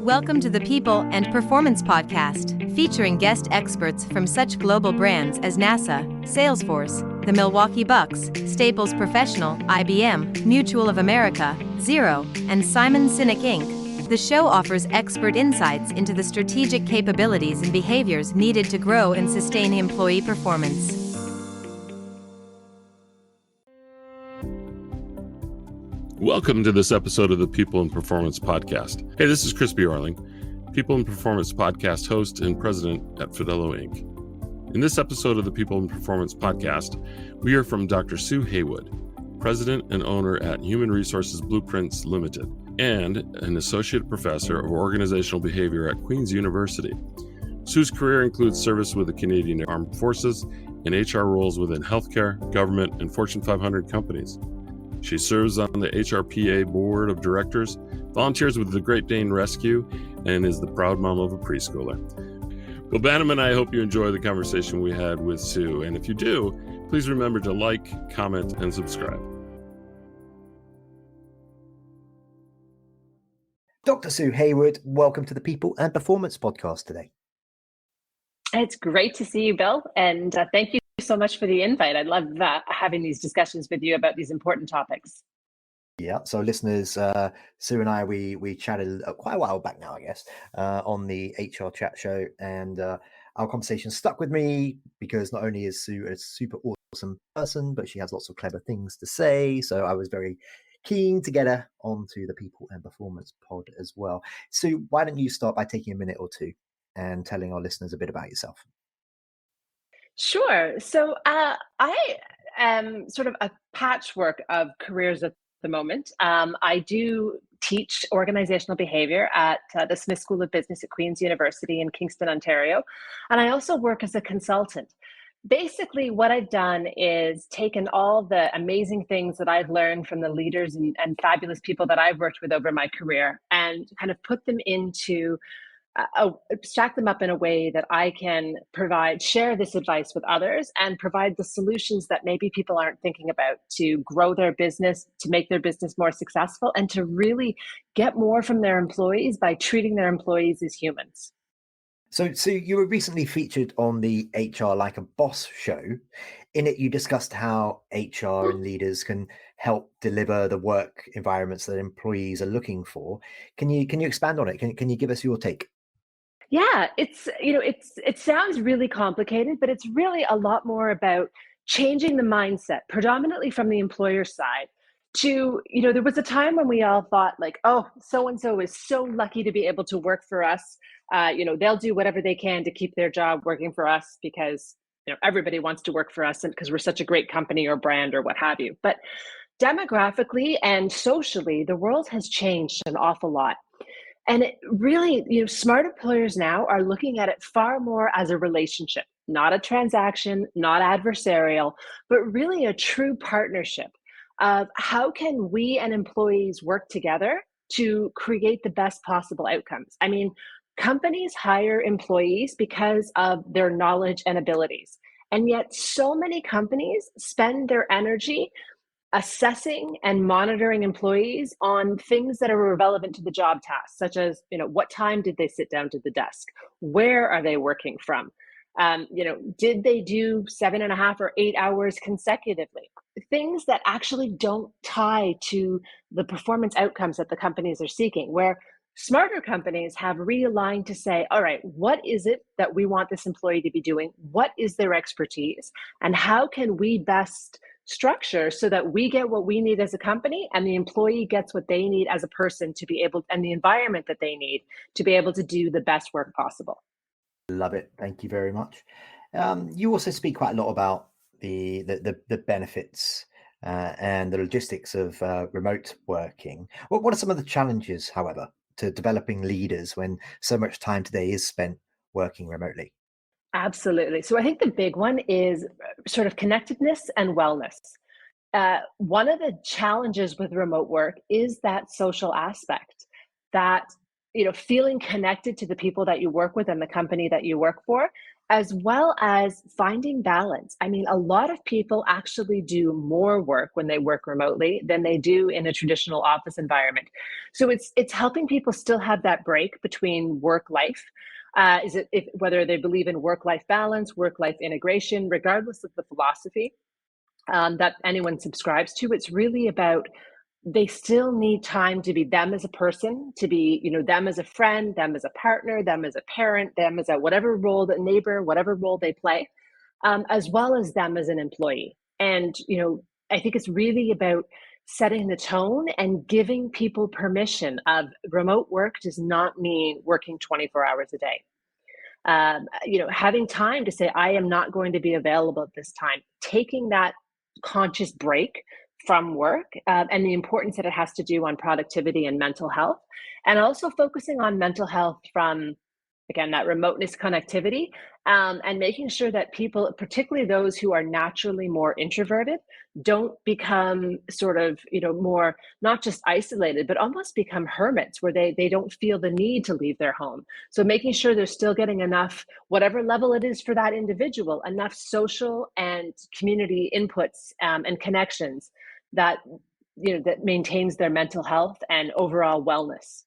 Welcome to the People and Performance Podcast, featuring guest experts from such global brands as NASA, Salesforce, the Milwaukee Bucks, Staples Professional, IBM, Mutual of America, Xero, and Simon Sinek Inc. The show offers expert insights into the strategic capabilities and behaviors needed to grow and sustain employee performance. Welcome to this episode of the People and Performance Podcast. Hey, this is Chris Bjorling, People and Performance Podcast host and president at Fidello Inc. In this episode of the People and Performance Podcast, we hear from Dr. Sue Haywood, president and owner at Human Resources Blueprints Limited, and an associate professor of organizational behavior at Queen's University. Sue's career includes service with the Canadian Armed Forces and HR roles within healthcare, government, and Fortune 500 companies. She serves on the HRPA board of directors, volunteers with the Great Dane rescue, and is the proud mom of a preschooler. Well, Banham and I hope you enjoy the conversation we had with Sue. And if you do, please remember to like, comment, and subscribe. Dr. Sue Haywood, welcome to the People and Performance Podcast today. It's great to see you, Bill, and thank you so much for the invite. I love having these discussions with you about these important topics. Yeah, so listeners, Sue and I, we chatted quite a while back now, I guess, on the HR chat show, and our conversation stuck with me because not only is Sue a super awesome person, but she has lots of clever things to say. So I was very keen to get her onto the People and Performance pod as well. Sue, why don't you start by taking a minute or two and telling our listeners a bit about yourself? Sure. So I am sort of a patchwork of careers at the moment. I do teach organizational behavior at the Smith School of Business at Queen's University in Kingston, Ontario. And I also work as a consultant. Basically, what I've done is taken all the amazing things that I've learned from the leaders and fabulous people that I've worked with over my career and kind of put them into stack them up in a way that I can share this advice with others and provide the solutions that maybe people aren't thinking about to grow their business, to make their business more successful, and to really get more from their employees by treating their employees as humans. So you were recently featured on the HR Like a Boss show. In it, you discussed how HR and leaders can help deliver the work environments that employees are looking for. Can you expand on it? Can you give us your take? Yeah, it sounds really complicated, but it's really a lot more about changing the mindset, predominantly from the employer side. There was a time when we all thought like, oh, so-and-so is so lucky to be able to work for us. They'll do whatever they can to keep their job working for us because, everybody wants to work for us and because we're such a great company or brand or what have you. But demographically and socially, the world has changed an awful lot. And it really, smart employers now are looking at it far more as a relationship, not a transaction, not adversarial, but really a true partnership of how can we and employees work together to create the best possible outcomes. I mean, companies hire employees because of their knowledge and abilities. And yet so many companies spend their energy assessing and monitoring employees on things that are relevant to the job task, such as, what time did they sit down to the desk? Where are they working from? Did they do 7.5 or 8 hours consecutively? Things that actually don't tie to the performance outcomes that the companies are seeking, where smarter companies have realigned to say, all right, what is it that we want this employee to be doing? What is their expertise? And how can we best structure so that we get what we need as a company and the employee gets what they need as a person to be able, and the environment that they need to be able to do the best work possible. Love it. Thank you very much. You also speak quite a lot about the benefits and the logistics of remote working. What are some of the challenges, however, to developing leaders when so much time today is spent working remotely? Absolutely. So I think the big one is sort of connectedness and wellness. One of the challenges with remote work is that social aspect, that feeling connected to the people that you work with and the company that you work for, as well as finding balance. I mean, a lot of people actually do more work when they work remotely than they do in a traditional office environment. So it's helping people still have that break between work life. Whether they believe in work-life balance, work-life integration, regardless of the philosophy that anyone subscribes to, it's really about they still need time to be them as a person, to be, them as a friend, them as a partner, them as a parent, them as a whatever role, the neighbor, whatever role they play, as well as them as an employee. And, I think it's really about setting the tone and giving people permission of remote work does not mean working 24 hours a day. Having time to say, I am not going to be available at this time, taking that conscious break from work and the importance that it has to do on productivity and mental health, and also focusing on mental health from, again, that remoteness connectivity, and making sure that people, particularly those who are naturally more introverted, don't become sort of, more not just isolated, but almost become hermits where they don't feel the need to leave their home. So making sure they're still getting enough, whatever level it is for that individual, enough social and community inputs and connections that, that maintains their mental health and overall wellness.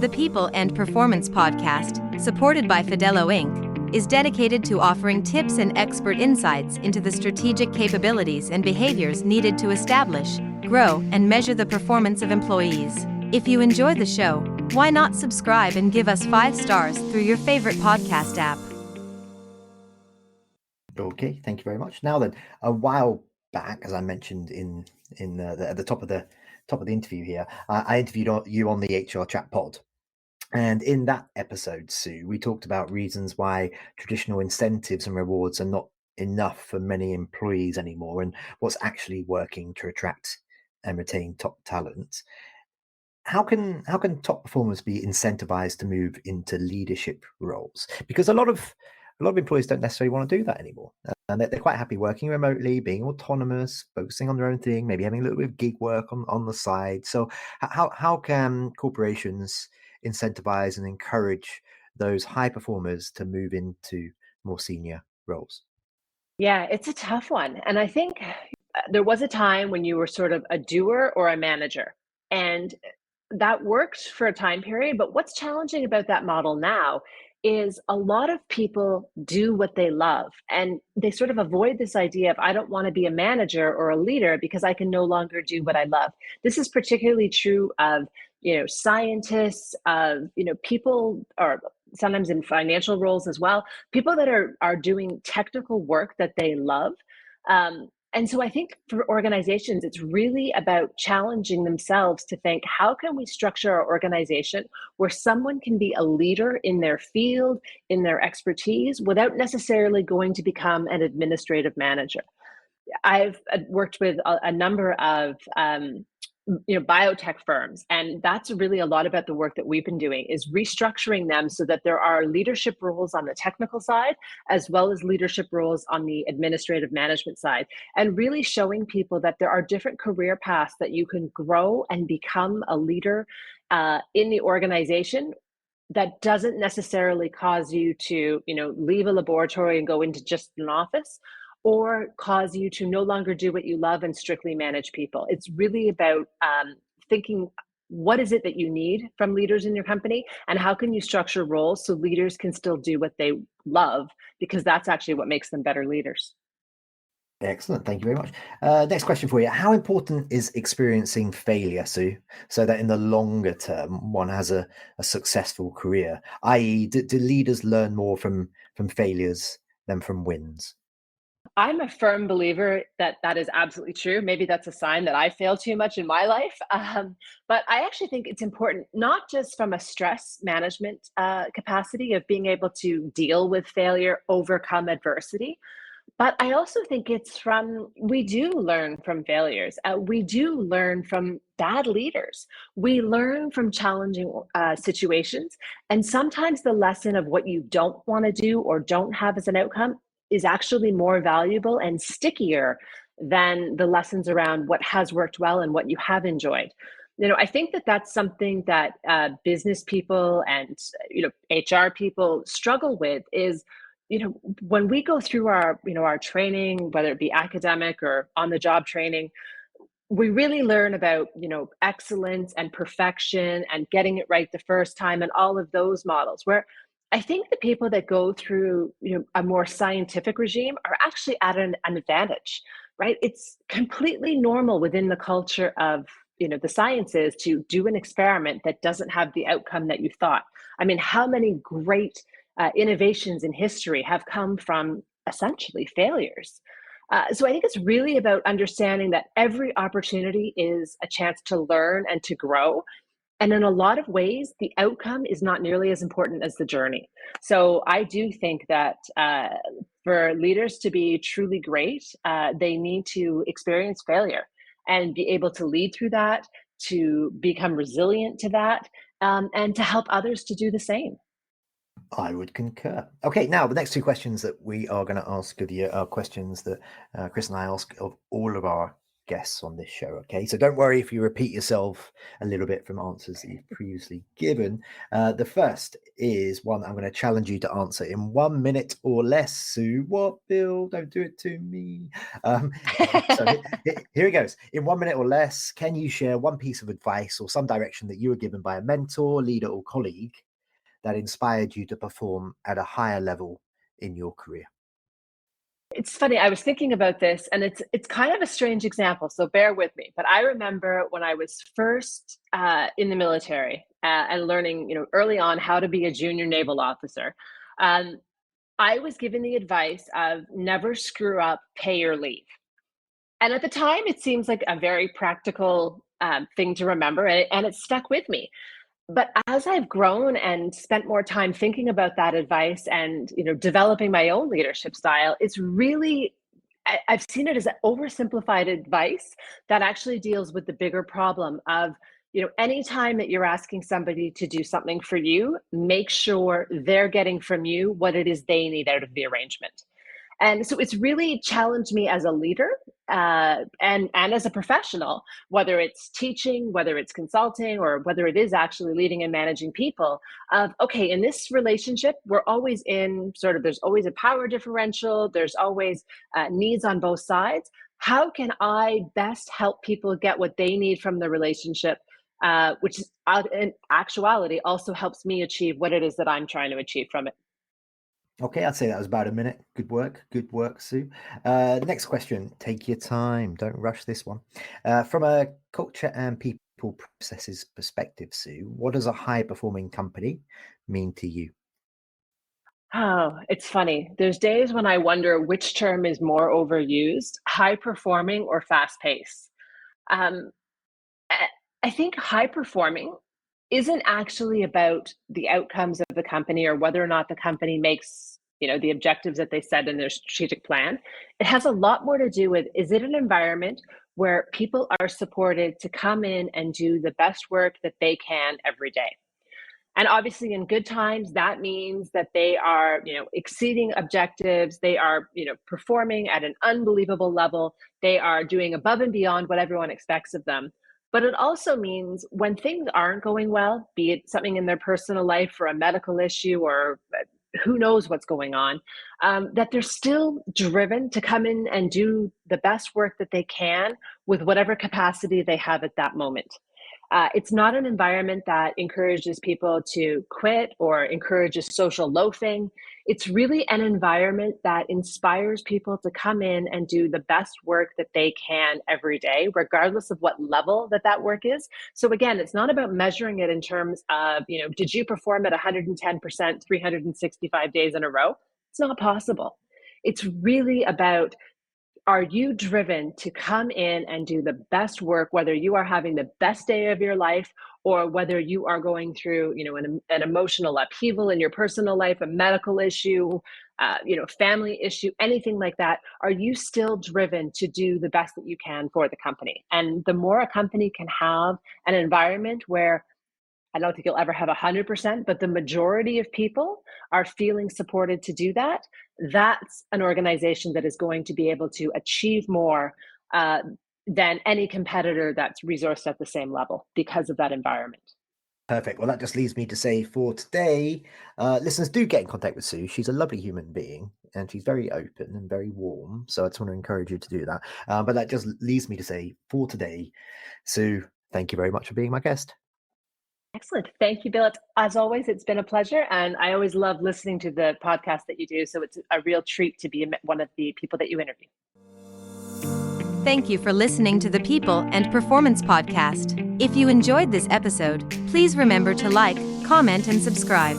The People and Performance Podcast, supported by Fidello Inc., is dedicated to offering tips and expert insights into the strategic capabilities and behaviors needed to establish, grow, and measure the performance of employees. If you enjoy the show, why not subscribe and give us 5 stars through your favorite podcast app? Okay, thank you very much. Now then, a while back, as I mentioned at the top of the interview here, I interviewed you on the HR Chat pod. And in that episode, Sue, we talked about reasons why traditional incentives and rewards are not enough for many employees anymore, and what's actually working to attract and retain top talent. How can top performers be incentivized to move into leadership roles? Because a lot of employees don't necessarily want to do that anymore, and they're quite happy working remotely, being autonomous, focusing on their own thing, maybe having a little bit of gig work on the side. So how can corporations incentivize and encourage those high performers to move into more senior roles? Yeah, it's a tough one. And I think there was a time when you were sort of a doer or a manager, and that worked for a time period. But what's challenging about that model now is a lot of people do what they love, and they sort of avoid this idea of, I don't want to be a manager or a leader because I can no longer do what I love. This is particularly true of, scientists, of, people, or sometimes in financial roles as well, people that are doing technical work that they love. And so I think for organizations, it's really about challenging themselves to think, how can we structure our organization where someone can be a leader in their field, in their expertise, without necessarily going to become an administrative manager? I've worked with a number of biotech firms, and that's really a lot about the work that we've been doing, is restructuring them so that there are leadership roles on the technical side as well as leadership roles on the administrative management side, and really showing people that there are different career paths that you can grow and become a leader in the organization. That doesn't necessarily cause you to, leave a laboratory and go into just an office, or cause you to no longer do what you love and strictly manage people. It's really about thinking, what is it that you need from leaders in your company, and how can you structure roles so leaders can still do what they love, because that's actually what makes them better leaders. Excellent. Thank you very much. Next question for you. How important is experiencing failure, Sue, so that in the longer term, one has a successful career? I.e., do leaders learn more from failures than from wins? I'm a firm believer that that is absolutely true. Maybe that's a sign that I fail too much in my life. But I actually think it's important, not just from a stress management capacity of being able to deal with failure, overcome adversity, but I also think it's we do learn from failures. We do learn from bad leaders. We learn from challenging situations. And sometimes the lesson of what you don't want to do or don't have as an outcome is actually more valuable and stickier than the lessons around what has worked well and what you have enjoyed. I think that that's something that business people and HR people struggle with is, when we go through our training, whether it be academic or on the job training, we really learn about excellence and perfection and getting it right the first time and all of those models, where I think the people that go through a more scientific regime are actually at an advantage, right? It's completely normal within the culture of the sciences to do an experiment that doesn't have the outcome that you thought. I mean, how many great innovations in history have come from essentially failures? So I think it's really about understanding that every opportunity is a chance to learn and to grow. And in a lot of ways, the outcome is not nearly as important as the journey. So I do think that for leaders to be truly great, they need to experience failure and be able to lead through that, to become resilient to that, and to help others to do the same. I would concur. Okay, now the next two questions that we are going to ask of you are questions that Chris and I ask of all of our guests on this show. Okay, so don't worry if you repeat yourself a little bit from answers that you've previously given. The first is one I'm going to challenge you to answer in 1 minute or less. Sue, what, Bill? Don't do it to me. So here it goes. In 1 minute or less, can you share one piece of advice or some direction that you were given by a mentor, leader, or colleague that inspired you to perform at a higher level in your career? It's funny, I was thinking about this, and it's kind of a strange example, so bear with me. But I remember when I was first in the military and learning, early on how to be a junior naval officer. I was given the advice of never screw up, pay your leave. And at the time, it seems like a very practical thing to remember, and it stuck with me. But as I've grown and spent more time thinking about that advice and developing my own leadership style, it's really, I've seen it as an oversimplified advice that actually deals with the bigger problem of anytime that you're asking somebody to do something for you, make sure they're getting from you what it is they need out of the arrangement. And so it's really challenged me as a leader and as a professional, whether it's teaching, whether it's consulting, or whether it is actually leading and managing people, of, okay, in this relationship, we're always in there's always a power differential, there's always needs on both sides. How can I best help people get what they need from the relationship, which is, in actuality also helps me achieve what it is that I'm trying to achieve from it? Okay, I'd say that was about a minute. Good work, Sue. Next question. Take your time. Don't rush this one. From a culture and people processes perspective, Sue, what does a high-performing company mean to you? Oh, it's funny. There's days when I wonder which term is more overused, high performing or fast pace. Um, I I think high performing isn't actually about the outcomes of the company or whether or not the company makes, the objectives that they set in their strategic plan. It has a lot more to do with, is it an environment where people are supported to come in and do the best work that they can every day? And obviously in good times, that means that they are, exceeding objectives. They are, performing at an unbelievable level. They are doing above and beyond what everyone expects of them. But it also means when things aren't going well, be it something in their personal life or a medical issue or who knows what's going on, that they're still driven to come in and do the best work that they can with whatever capacity they have at that moment. It's not an environment that encourages people to quit or encourages social loafing. It's really an environment that inspires people to come in and do the best work that they can every day, regardless of what level that work is. So again, it's not about measuring it in terms of, did you perform at 110%, 365 days in a row? It's not possible. It's really about, are you driven to come in and do the best work, whether you are having the best day of your life or whether you are going through, an emotional upheaval in your personal life, a medical issue, family issue, anything like that? Are you still driven to do the best that you can for the company? And the more a company can have an environment where, I don't think you'll ever have 100%, but the majority of people are feeling supported to do that, that's an organization that is going to be able to achieve more, than any competitor that's resourced at the same level because of that environment. Perfect. Well, that just leaves me to say for today, listeners, do get in contact with Sue. She's a lovely human being and she's very open and very warm. So I just want to encourage you to do that. But that just leaves me to say for today, Sue, thank you very much for being my guest. Excellent. Thank you, Bill. As always, it's been a pleasure. And I always love listening to the podcast that you do. So it's a real treat to be one of the people that you interview. Thank you for listening to the People and Performance Podcast. If you enjoyed this episode, please remember to like, comment, and subscribe.